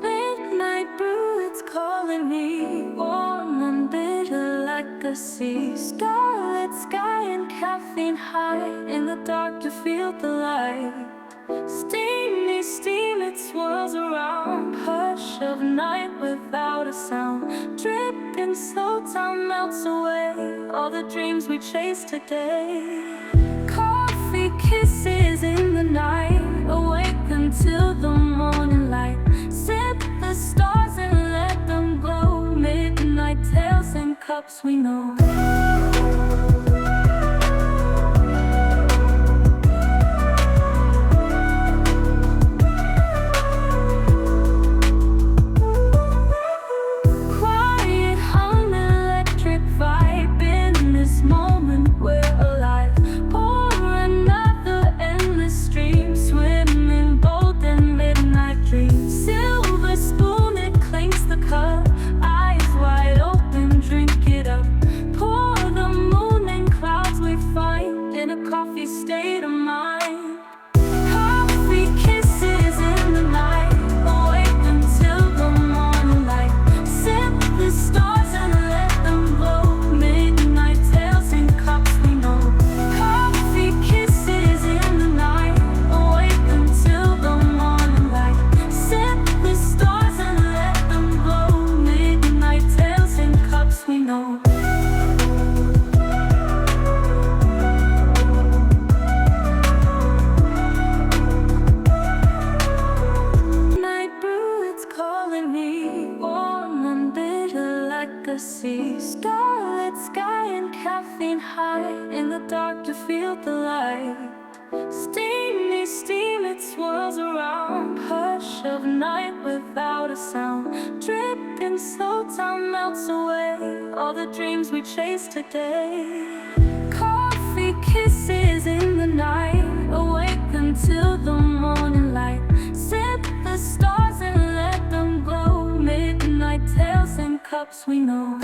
Midnight brew, it's calling me, warm and bitter like a sea. Starlit sky and caffeine high, in the dark to feel the light. Steamy steam, it swirls around, hush of night without a sound. Dripping slow time melts away, all the dreams we chased today. Coffee kisses in the night, awake until the morning light. Sip the stars and let them glow, midnight tales in cups we know. State of mind. Coffee kisses in the night, awake until the morning light. Sip the stars and let them glow, midnight tales in cups we know. Coffee kisses in the night, awake until the morning light. Sip the stars and let them glow, midnight tales in cups we know. Sea, starlit sky and caffeine high, in the dark to feel the light. Steamy steam, it swirls around, hush of night without a sound. Dripping slow time melts away, all the dreams we chased today. Coffee kisses in the night, awake until the morning light. Sip the stars and let them glow, midnight tales in cups we know.